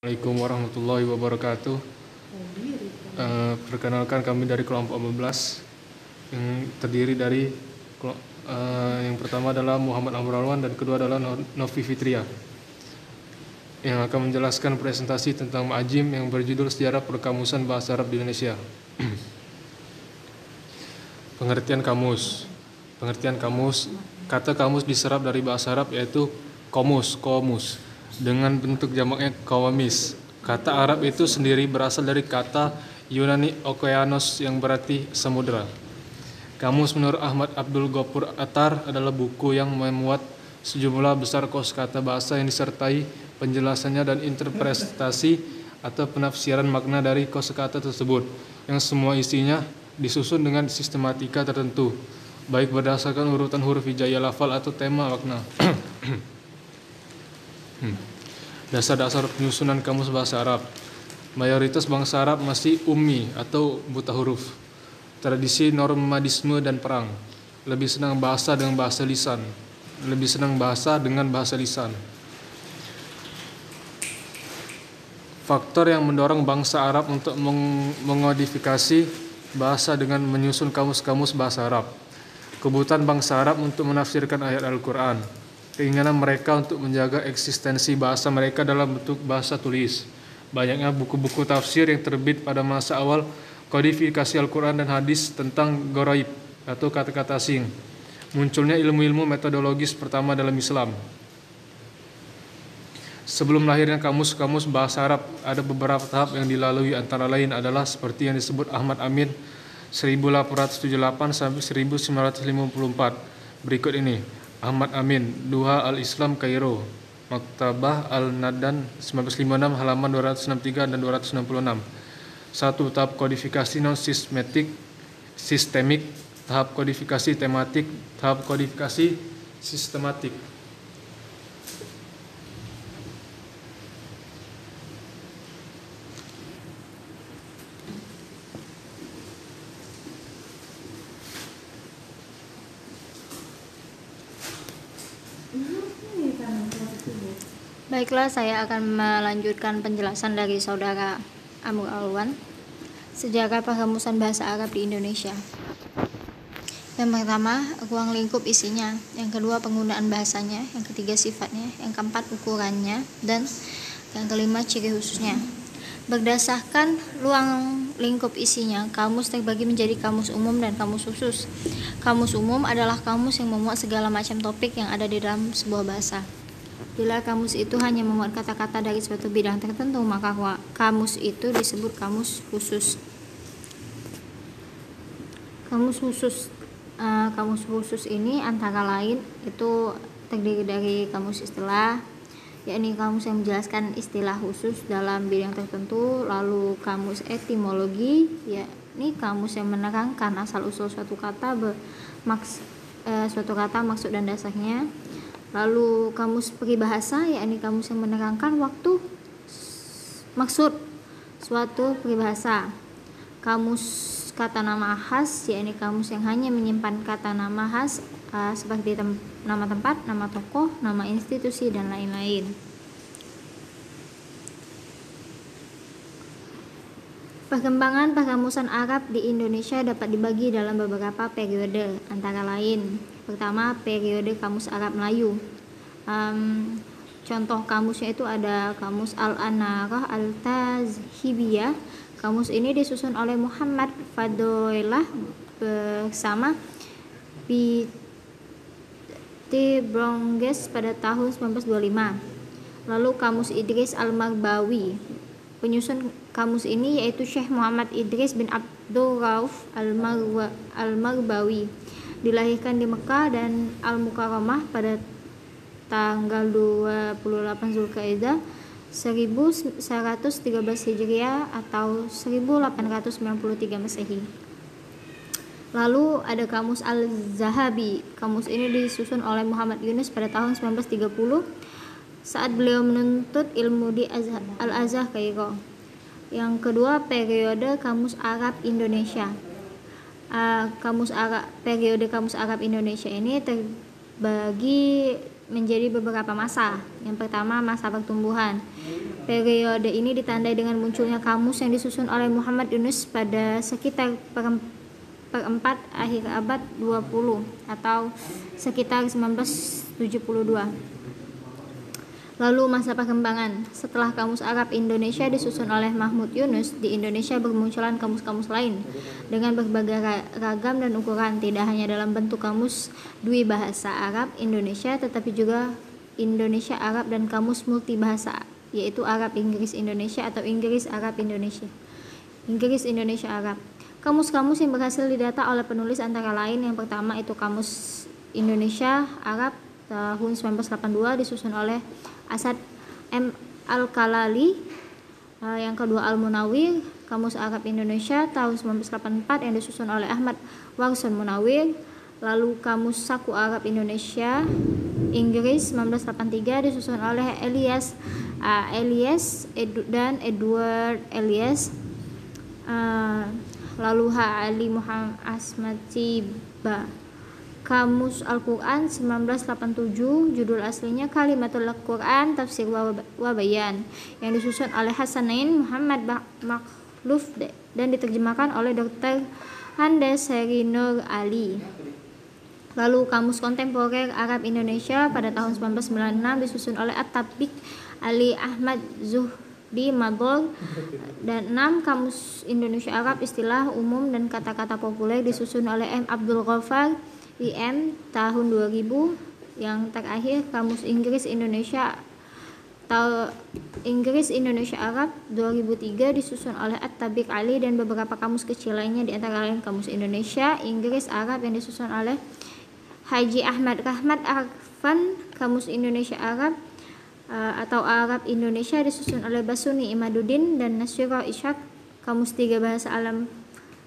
Assalamualaikum warahmatullahi wabarakatuh. Perkenalkan, kami dari kelompok 14 yang terdiri dari yang pertama adalah Muhammad Amralwan dan kedua adalah Novi Fitria yang akan menjelaskan presentasi tentang ma'ajim yang berjudul Sejarah Perkamusan Bahasa Arab di Indonesia. Pengertian kamus. Kata kamus diserap dari bahasa Arab yaitu komus dengan bentuk jamaknya kawamis. Kata Arab itu sendiri berasal dari kata Yunani okeanos yang berarti samudra. Kamus menurut Ahmad Abdul Ghafur Attar adalah buku yang memuat sejumlah besar kosakata bahasa yang disertai penjelasannya dan interpretasi atau penafsiran makna dari kosakata tersebut, yang semua isinya disusun dengan sistematika tertentu, baik berdasarkan urutan huruf hijaiyah lafal atau tema makna. Dasar-dasar penyusunan kamus bahasa Arab. Mayoritas bangsa Arab masih ummi atau buta huruf. Tradisi nomadisme dan perang. Lebih senang bahasa dengan bahasa lisan. Faktor yang mendorong bangsa Arab untuk mengodifikasi bahasa dengan menyusun kamus-kamus bahasa Arab. Kebutuhan bangsa Arab untuk menafsirkan ayat Al-Quran. Keinginan mereka untuk menjaga eksistensi bahasa mereka dalam bentuk bahasa tulis. Banyaknya buku-buku tafsir yang terbit pada masa awal kodifikasi Al-Quran dan hadis tentang gharaib atau kata-kata asing. Munculnya ilmu-ilmu metodologis pertama dalam Islam. Sebelum lahirnya kamus-kamus bahasa Arab, ada beberapa tahap yang dilalui, antara lain adalah seperti yang disebut Ahmad Amin 1878 sampai 1954. Berikut ini. Ahmad Amin, Duha Al-Islam Kairo, Maktabah Al-Nadan 1956 halaman 263 dan 266. 1. Tahap kodifikasi sistemik, tahap kodifikasi tematik, tahap kodifikasi sistematik. Baiklah, saya akan melanjutkan penjelasan dari saudara Amralwan. Sejarah perkamusan bahasa Arab di Indonesia. Yang pertama, ruang lingkup isinya. Yang kedua, penggunaan bahasanya. Yang ketiga, sifatnya. Yang keempat, ukurannya. Dan yang kelima, ciri khususnya. Berdasarkan ruang lingkup isinya, kamus terbagi menjadi kamus umum dan kamus khusus. Kamus umum adalah kamus yang memuat segala macam topik yang ada di dalam sebuah bahasa. Bila kamus itu hanya memuat kata-kata dari suatu bidang tertentu, maka kamus itu disebut kamus khusus. Kamus khusus ini antara lain itu terdiri dari kamus istilah, yakni kamus yang menjelaskan istilah khusus dalam bidang tertentu. Lalu kamus etimologi, yakni kamus yang menerangkan asal-usul suatu kata, maksud dan dasarnya. Lalu kamus peribahasa, yakni kamus yang menerangkan maksud suatu peribahasa. Kamus kata nama khas, yakni kamus yang hanya menyimpan kata nama khas seperti nama tempat, nama tokoh, nama institusi, dan lain-lain. Perkembangan perkamusan Arab di Indonesia dapat dibagi dalam beberapa periode, antara lain. Pertama, periode kamus Arab Melayu. Contoh kamusnya itu ada kamus Al-Anarah Al-Tazhibiyah. Kamus ini disusun oleh Muhammad Fadoilah bersama P.T. Bronges pada tahun 1925. Lalu kamus Idris Al-Marbawi. Penyusun kamus ini yaitu Syekh Muhammad Idris bin Abdul Rauf Al-Marbawi. Dilahirkan di Mekah dan Al-Mukarramah pada tanggal 28 Zulkaidah 1113 Hijriah atau 1893 Masehi. Lalu ada kamus Al-Zahabi. Kamus ini disusun oleh Muhammad Yunus pada tahun 1930 saat beliau menuntut ilmu di Al-Azhar Kairo. Yang kedua, periode kamus Arab Indonesia. Periode kamus Arab Indonesia ini terbagi menjadi beberapa masa. Yang pertama, masa pertumbuhan. Periode ini ditandai dengan munculnya kamus yang disusun oleh Muhammad Yunus pada sekitar perempat akhir abad 20 atau sekitar 1972. Lalu masa perkembangan. Setelah Kamus Arab Indonesia disusun oleh Mahmud Yunus, di Indonesia bermunculan kamus-kamus lain dengan berbagai ragam dan ukuran, tidak hanya dalam bentuk kamus dwi bahasa Arab Indonesia, tetapi juga Indonesia Arab dan kamus multibahasa, yaitu Arab Inggris Indonesia atau Inggris Arab Indonesia. Inggris Indonesia Arab. Kamus-kamus yang berhasil didata oleh penulis antara lain, yang pertama itu Kamus Indonesia Arab tahun 1982 disusun oleh Asad M. Al-Kalali, yang kedua Al-Munawir, Kamus Arab Indonesia tahun 1984 yang disusun oleh Ahmad Warson Munawir. Lalu Kamus Saku Arab Indonesia Inggris 1983 disusun oleh Elias dan Edward Elias. Lalu H. Ali Muhammad Asmat Tiba. Kamus Al-Quran 1987, judul aslinya Kalimatul Quran Tafsir wa Bayan, yang disusun oleh Hasanain Muhammad Makhluf dan diterjemahkan oleh Dr. Handes Heri Nur Ali. Lalu Kamus Kontemporer Arab Indonesia pada tahun 1996 disusun oleh At-Tabiq Ali Ahmad Zuhdi Madol. Dan 6 Kamus Indonesia Arab Istilah Umum dan Kata-kata Populer disusun oleh M. Abdul Ghaffar IM tahun 2000. Yang terakhir Kamus Inggris Indonesia Arab 2003 disusun oleh At-Tabiq Ali dan beberapa kamus kecil lainnya, di antara lain Kamus Indonesia Inggris Arab yang disusun oleh Haji Ahmad Rahmat Arfan. Kamus Indonesia Arab atau Arab Indonesia disusun oleh Basuni Imaduddin dan Nasyira Ishaq. Kamus Tiga Bahasa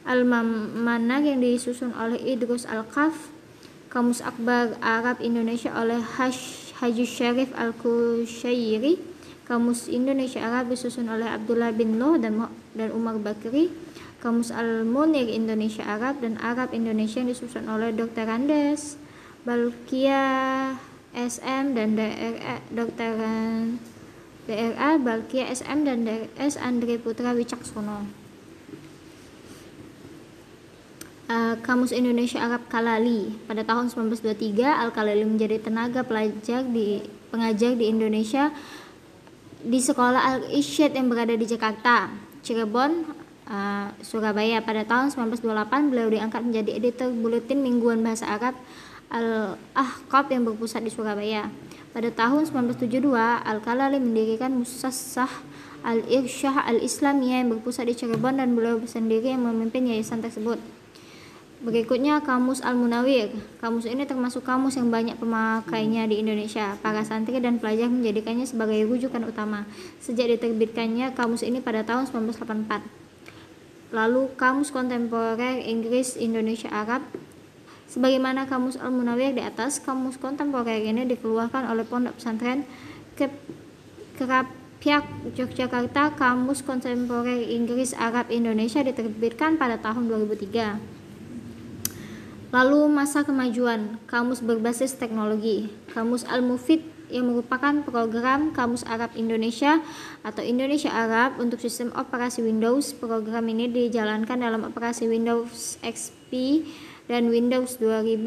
Al-Manar yang disusun oleh Idrus Al-Kaf. Kamus Akbar Arab Indonesia oleh Haji Syarif Al-Kushairi. Kamus Indonesia Arab disusun oleh Abdullah bin Nuh dan Umar Bakri. Kamus Al-Munir Indonesia Arab dan Arab Indonesia yang disusun oleh Dr. Andes Balkia SM dan DRA Balkia SM dan DS Andre Putra Wicaksono. Kamus Indonesia Arab Kalali pada tahun 1923, Al-Kalali menjadi tenaga pengajar di Indonesia di Sekolah Al-Irsyad yang berada di Jakarta, Cirebon, Surabaya. Pada tahun 1928 beliau diangkat menjadi editor buletin mingguan bahasa Arab Al-Ahqaf yang berpusat di Surabaya. Pada tahun 1972 Al-Kalali mendirikan Muassasah Al-Irsyad Al-Islamiyah yang berpusat di Cirebon dan beliau sendiri yang memimpin yayasan tersebut. Berikutnya Kamus Al-Munawir. Kamus ini termasuk kamus yang banyak pemakainya di Indonesia. Para santri dan pelajar menjadikannya sebagai rujukan utama sejak diterbitkannya kamus ini pada tahun 1984. Lalu Kamus Kontemporer Inggris Indonesia Arab. Sebagaimana Kamus Al-Munawir di atas, kamus kontemporer ini dikeluarkan oleh Pondok Pesantren Kerapiak Yogyakarta. Kamus Kontemporer Inggris Arab Indonesia diterbitkan pada tahun 2003. Lalu masa kemajuan, kamus berbasis teknologi. Kamus Al-Mufid yang merupakan program Kamus Arab Indonesia atau Indonesia Arab untuk sistem operasi Windows. Program ini dijalankan dalam operasi Windows XP dan Windows 2000.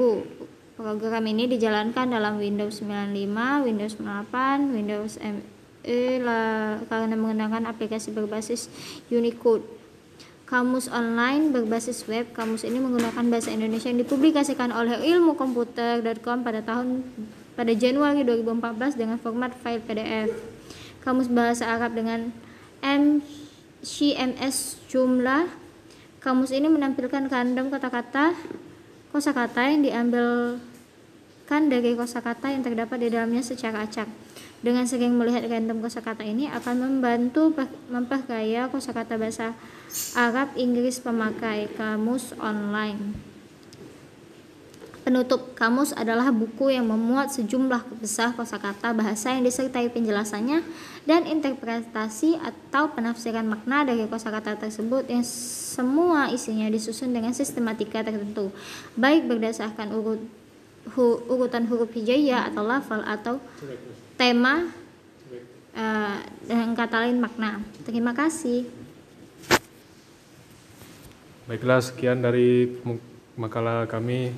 Program ini dijalankan dalam Windows 95, Windows 98, Windows ME karena menggunakan aplikasi berbasis Unicode. Kamus online berbasis web. Kamus ini menggunakan bahasa Indonesia yang dipublikasikan oleh ilmukomputer.com pada Januari 2014 dengan format file PDF. Kamus bahasa Arab dengan CMS jumlah. Kamus ini menampilkan random kosakata yang diambilkan dari kosakata yang terdapat di dalamnya secara acak. Dengan sering melihat random kosakata ini akan membantu memperkaya kosakata bahasa Arab Inggris pemakai kamus online. Penutup, kamus adalah buku yang memuat sejumlah besar kosakata bahasa yang disertai penjelasannya dan interpretasi atau penafsiran makna dari kosakata tersebut yang semua isinya disusun dengan sistematika tertentu, baik berdasarkan urutan huruf hijaiyah atau lafal atau tema dengan kata lain makna. Terima kasih. Baiklah, sekian dari makalah kami.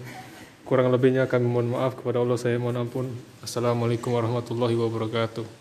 Kurang lebihnya kami mohon maaf, kepada Allah saya mohon ampun. Assalamualaikum warahmatullahi wabarakatuh.